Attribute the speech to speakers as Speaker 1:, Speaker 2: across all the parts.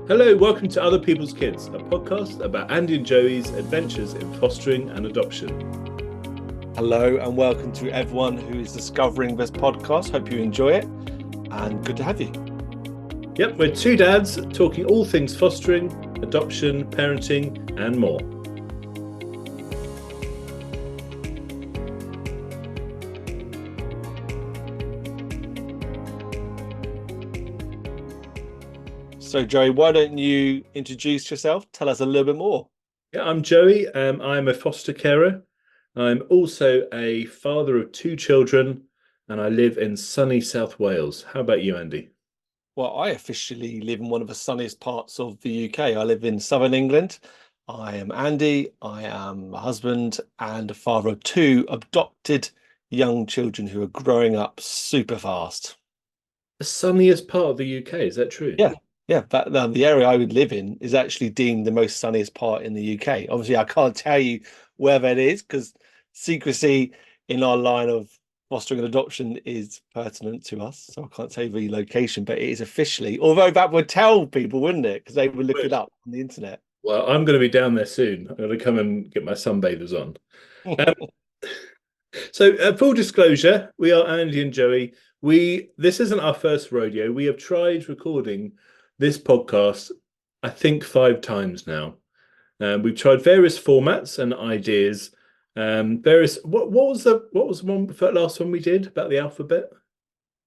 Speaker 1: Hello, welcome to Other People's Kids, a podcast about Andy and Joey's adventures in fostering and adoption.
Speaker 2: Hello, and welcome to everyone who is discovering this podcast. Hope you enjoy it, and good to have you.
Speaker 1: Yep, we're two dads talking all things fostering, adoption, parenting, and more.
Speaker 2: So, Joey, why don't you introduce yourself? Tell us a little bit more.
Speaker 1: Yeah, I'm Joey. I'm a foster carer. I'm also a father of two children, and I live in sunny South Wales. How about you, Andy?
Speaker 2: Well, I officially live in one of the sunniest parts of the UK. I live in southern England. I am Andy. I am a husband and a father of two adopted young children who are growing up super fast.
Speaker 1: The sunniest part of the UK, is that true?
Speaker 2: Yeah. Yeah, the area I would live in is actually deemed the most sunniest part in the UK. Obviously, I can't tell you where that is because secrecy in our line of fostering and adoption is pertinent to us. So I can't tell you the location, but it is officially, although that would tell people, wouldn't it? Because they would look it up on the internet.
Speaker 1: Well, I'm going to be down there soon. I'm going to come and get my sunbathers on. Um, So, full disclosure, we are Andy and Joey. This isn't our first rodeo. We have tried recording this podcast, I think, 5 times now. We've tried various formats and ideas. Various. What was the last one we did about the alphabet?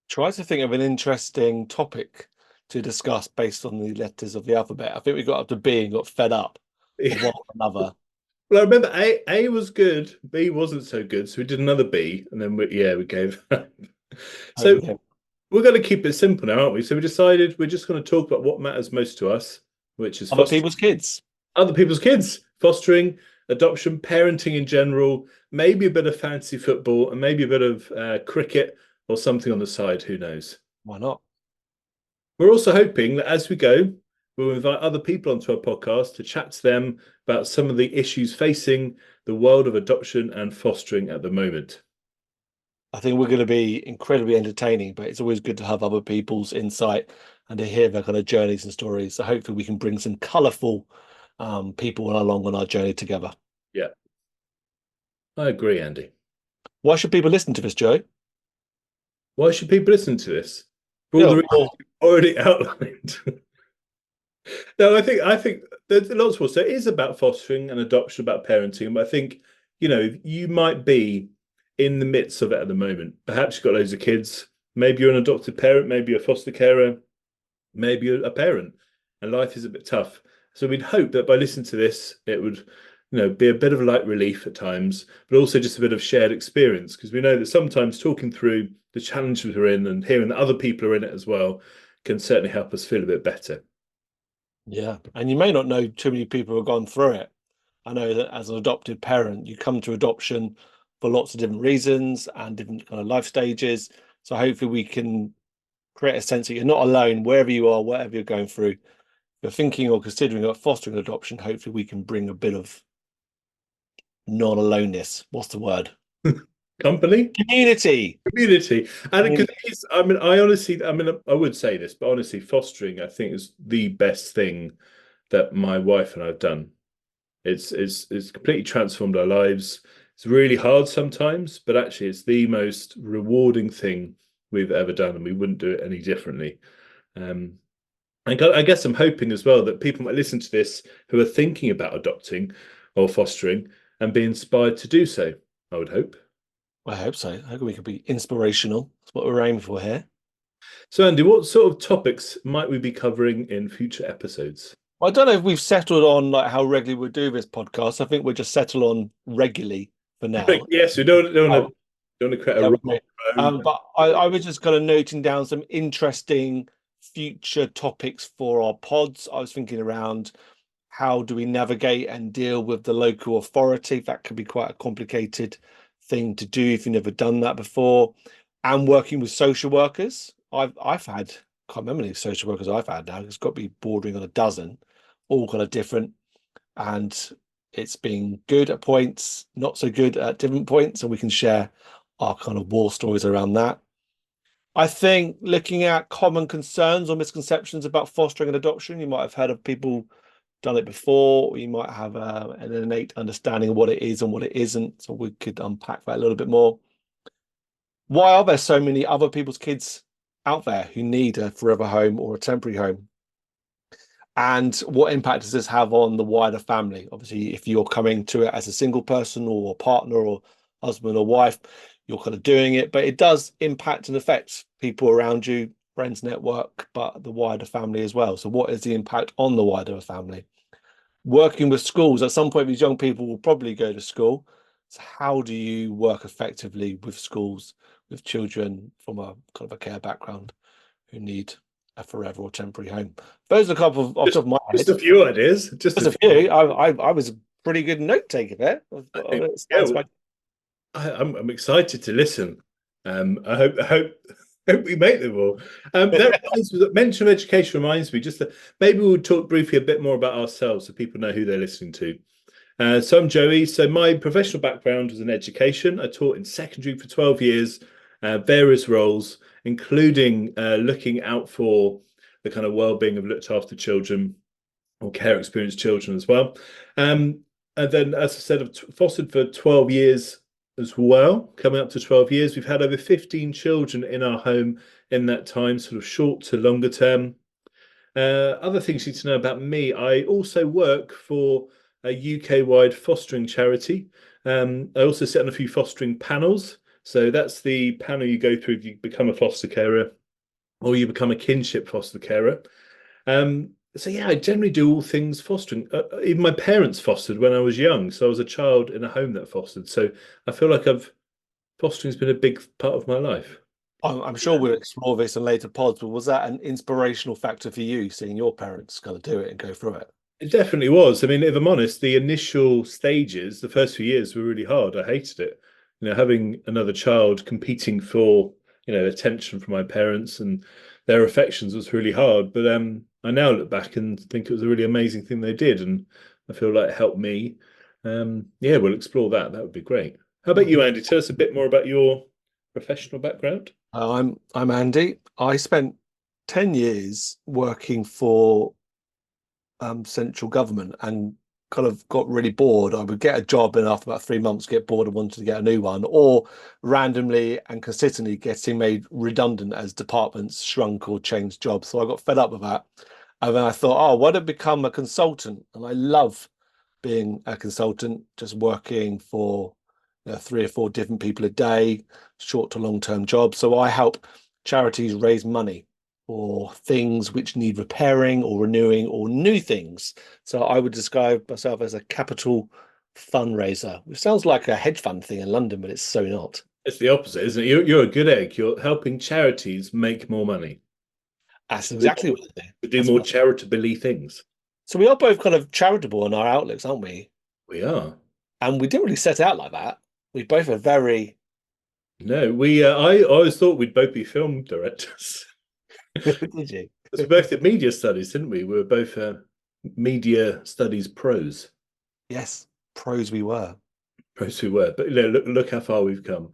Speaker 2: Try to think of an interesting topic to discuss based on the letters of the alphabet. I think we got up to B and got fed up of one another.
Speaker 1: Well, I remember A was good, B wasn't so good, so we did another B, and then we gave up. So
Speaker 2: Yeah.
Speaker 1: we're going to keep it simple now, aren't we? So we decided we're just going to talk about what matters most to us, which is
Speaker 2: Other people's kids.
Speaker 1: other people's kids, fostering, adoption, parenting in general, maybe a bit of fantasy football, and maybe a bit of cricket or something on the side. Who knows?
Speaker 2: Why not?
Speaker 1: We're also hoping that as we go, we'll invite other people onto our podcast to chat to them about some of the issues facing the world of adoption and fostering at the moment.
Speaker 2: I think we're going to be incredibly entertaining, but it's always good to have other people's insight and to hear their kind of journeys and stories. So hopefully we can bring some colourful people along on our journey together.
Speaker 1: Yeah, I agree, Andy.
Speaker 2: Why should people listen to this, Joe?
Speaker 1: Why should people listen to this? For all
Speaker 2: Yeah,
Speaker 1: the reasons you've already outlined. No, I think there's lots more. So it is about fostering and adoption, about parenting. But I think, you might be in the midst of it at the moment. Perhaps you've got loads of kids. Maybe you're an adopted parent, maybe you're a foster carer, maybe you're a parent, and life is a bit tough. So we'd hope that by listening to this, it would, be a bit of light relief at times, but also just a bit of shared experience. Because we know that sometimes talking through the challenges we're in and hearing that other people are in it as well can certainly help us feel a bit better.
Speaker 2: yeah. And you may not know too many people who have gone through it. I know that as an adopted parent, you come to adoption for lots of different reasons and different kind of life stages. So hopefully we can create a sense that you're not alone wherever you are, whatever you're going through. If you're thinking or considering about fostering adoption, hopefully we can bring a bit of non-aloneness. What's the word?
Speaker 1: Company?
Speaker 2: Community.
Speaker 1: Community. And because
Speaker 2: Community.
Speaker 1: I would say this, but honestly, fostering, I think, is the best thing that my wife and I have done. It's completely transformed our lives. It's really hard sometimes, but actually it's the most rewarding thing we've ever done, and we wouldn't do it any differently. I guess I'm hoping as well that people might listen to this who are thinking about adopting or fostering and be inspired to do so, I would hope.
Speaker 2: I hope so. I hope we can be inspirational. That's what we're aiming for here.
Speaker 1: So, Andy, what sort of topics might we be covering in future episodes?
Speaker 2: I don't know if we've settled on like how regularly we'll do this podcast. I think we'll just settle on regularly for now.
Speaker 1: Yes, we don't want to create a
Speaker 2: Yeah,
Speaker 1: rule.
Speaker 2: but I was just kind of noting down some interesting future topics for our pods. I was thinking around how do we navigate and deal with the local authority? That could be quite a complicated thing to do if you've never done that before. And working with social workers. I've had, can't remember how many social workers I've had now. It's got to be bordering on a dozen, all kind of different. And it's been good at points, not so good at different points. And we can share our kind of war stories around that. I think looking at common concerns or misconceptions about fostering and adoption, you might have heard of people done it before, or you might have an innate understanding of what it is and what it isn't. So we could unpack that a little bit more. Why are there so many other people's kids out there who need a forever home or a temporary home? And what impact does this have on the wider family? Obviously, if you're coming to it as a single person or a partner or husband or wife, you're kind of doing it, but it does impact and affect people around you, friends network, but the wider family as well. So what is the impact on the wider family? Working with schools, at some point, these young people will probably go to school. So how do you work effectively with schools, with children from a kind of a care background who need a forever or temporary home? Those are a couple of off the top of my
Speaker 1: Just
Speaker 2: head.
Speaker 1: a few ideas. Just
Speaker 2: Just
Speaker 1: a
Speaker 2: a few. I was a pretty good note taker there.
Speaker 1: few. Yeah, well, I'm excited to listen. I hope we make them all. Mention of education reminds me just that maybe we'll talk briefly a bit more about ourselves so people know who they're listening to. So I'm Joey. So my professional background was in education. I taught in secondary for 12 years, various roles, including looking out for the kind of well-being of looked after children or care experienced children as well. And then, as I said, I've fostered for 12 years as well, coming up to 12 years. We've had over 15 children in our home in that time, sort of short to longer term. Other things you need to know about me, I also work for a UK-wide fostering charity. I also sit on a few fostering panels. So that's the panel you go through if you become a foster carer or you become a kinship foster carer. So yeah, I generally do all things fostering. Even my parents fostered when I was young, so I was a child in a home that fostered. So I feel like fostering's been a big part of my life.
Speaker 2: I'm sure we'll explore this in later pods, but was that an inspirational factor for you, seeing your parents kind of do it and go through it?
Speaker 1: It definitely was. I mean, if I'm honest, the initial stages, the first few years were really hard. I hated it. Having another child competing for, attention from my parents and their affections was really hard. But I now look back and think it was a really amazing thing they did, and I feel like it helped me. Yeah, we'll explore that. That would be great. How about you, Andy? Tell us a bit more about your professional background.
Speaker 2: I'm Andy. I spent 10 years working for central government and kind of got really bored. I would get a job and after about 3 months get bored and wanted to get a new one, or randomly and consistently getting made redundant as departments shrunk or changed jobs. So I got fed up with that. And then I thought, oh, why don't I become a consultant? And I love being a consultant, just working for 3 or 4 different people a day, short to long-term jobs. So I help charities raise money for things which need repairing or renewing or new things. So I would describe myself as a capital fundraiser, which sounds like a hedge fund thing in London, but it's so not.
Speaker 1: It's the opposite, isn't it? You're a good egg. You're helping charities make more money
Speaker 2: That's exactly what I do.
Speaker 1: to do more charitably things.
Speaker 2: So we are both kind of charitable in our outlooks, aren't we?
Speaker 1: We are.
Speaker 2: And we didn't really set out like that. We both are very.
Speaker 1: No, we. I always thought we'd both be film directors.
Speaker 2: Did you?
Speaker 1: We both did media studies, didn't we? We were both media studies pros.
Speaker 2: Yes, pros we were.
Speaker 1: Pros we were, but look how far we've come.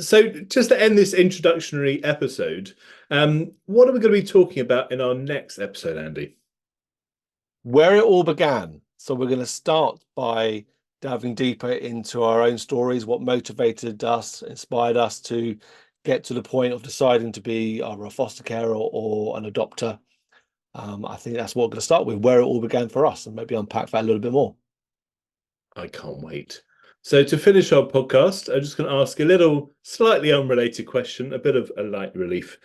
Speaker 1: So just to end this introductory episode, what are we going to be talking about in our next episode, Andy?
Speaker 2: Where it all began. So we're going to start by diving deeper into our own stories, what motivated us, inspired us to get to the point of deciding to be either a foster carer or an adopter. I think that's what we're going to start with, where it all began for us, and maybe unpack that a little bit more.
Speaker 1: I can't wait. So to finish our podcast, I'm just going to ask a little slightly unrelated question, a bit of a light relief.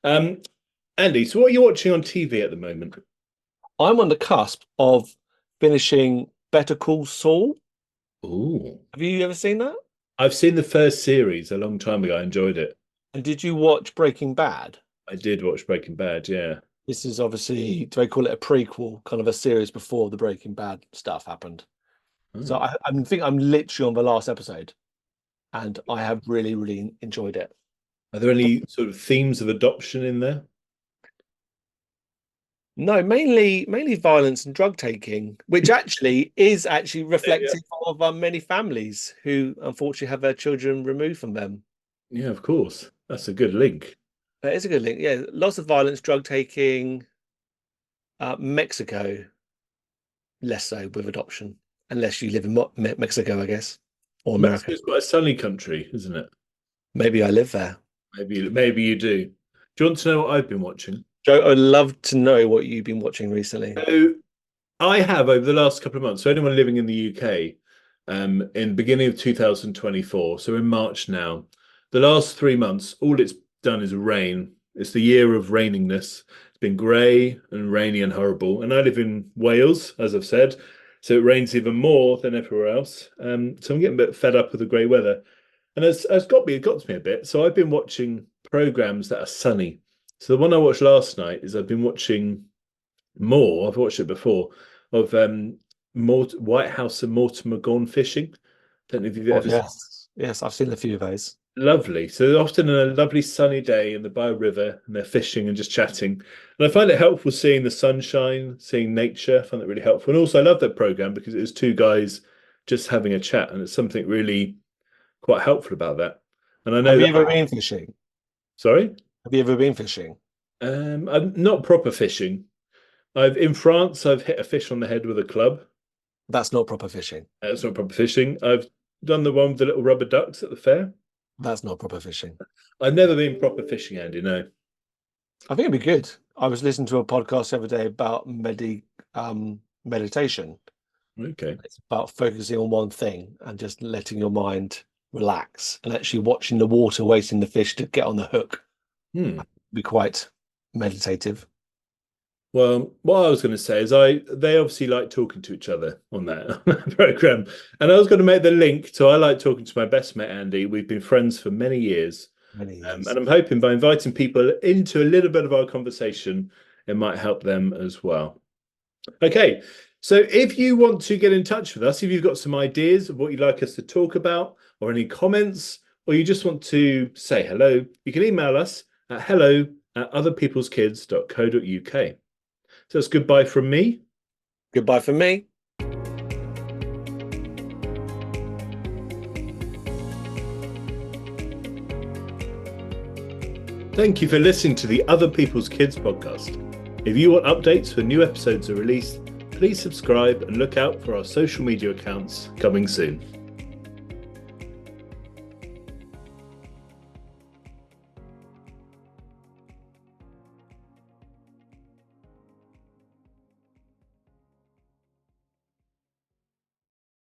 Speaker 1: Andy, so what are you watching on TV at the moment?
Speaker 2: I'm on the cusp of finishing Better Call Saul.
Speaker 1: Ooh.
Speaker 2: Have you ever seen that?
Speaker 1: I've seen the first series a long time ago. I enjoyed it.
Speaker 2: And did you watch Breaking Bad?
Speaker 1: I did watch Breaking Bad, yeah.
Speaker 2: This is obviously, do they call it a prequel, kind of a series before the Breaking Bad stuff happened? So I think I'm literally on the last episode, and I have really, really enjoyed it.
Speaker 1: Are there any sort of themes of adoption in there?
Speaker 2: No, mainly violence and drug taking, which actually is reflective of many families who unfortunately have their children removed from them.
Speaker 1: Yeah, of course. That's a good link.
Speaker 2: That is a good link. Yeah, lots of violence, drug taking. Mexico, less so with adoption, unless you live in Mexico, I guess, or America.
Speaker 1: Mexico's quite a sunny country, isn't it?
Speaker 2: Maybe I live there.
Speaker 1: Maybe you do. Do you want to know what I've been watching?
Speaker 2: Joe, I'd love to know what you've been watching recently.
Speaker 1: So I have over the last couple of months. So anyone living in the UK, in the beginning of 2024, so in March now, the last 3 months, all it's done is rain. It's the year of rainingness. It's been grey and rainy and horrible. And I live in Wales, as I've said, so it rains even more than everywhere else. So I'm getting a bit fed up with the grey weather, and it got to me a bit. So I've been watching programs that are sunny. So the one I watched last night is I've been watching more. I've watched it before of White House and Mortimer Gone Fishing. Don't know if you've ever seen.
Speaker 2: Yes, I've seen a few of those.
Speaker 1: Lovely. So they're often on a lovely sunny day and they're by a river and they're fishing and just chatting. And I find it helpful seeing the sunshine, seeing nature. I find it really helpful. And also I love that program because it was two guys just having a chat, and it's something really quite helpful about that. And I know
Speaker 2: Have you ever been fishing?
Speaker 1: Sorry?
Speaker 2: Have you ever been fishing?
Speaker 1: I'm not proper fishing. In France, I've hit a fish on the head with a club.
Speaker 2: That's not proper fishing.
Speaker 1: That's not proper fishing. I've done the one with the little rubber ducks at the fair.
Speaker 2: That's not proper fishing.
Speaker 1: I've never been proper fishing, Andy, no.
Speaker 2: I think it'd be good. I was listening to a podcast the other day about meditation.
Speaker 1: Okay.
Speaker 2: It's about focusing on one thing and just letting your mind relax and actually watching the water, waiting the fish to get on the hook. Be quite meditative.
Speaker 1: Well, what I was going to say is they obviously like talking to each other on that program. And I was going to make the link to I like talking to my best mate, Andy. We've been friends for many years. And I'm hoping by inviting people into a little bit of our conversation, it might help them as well. Okay, so if you want to get in touch with us, if you've got some ideas of what you'd like us to talk about or any comments, or you just want to say hello, you can email us at hello@otherpeopleskids.co.uk. So it's goodbye from me.
Speaker 2: Goodbye from me.
Speaker 1: Thank you for listening to the Other People's Kids podcast. If you want updates when new episodes are released, please subscribe and look out for our social media accounts coming soon.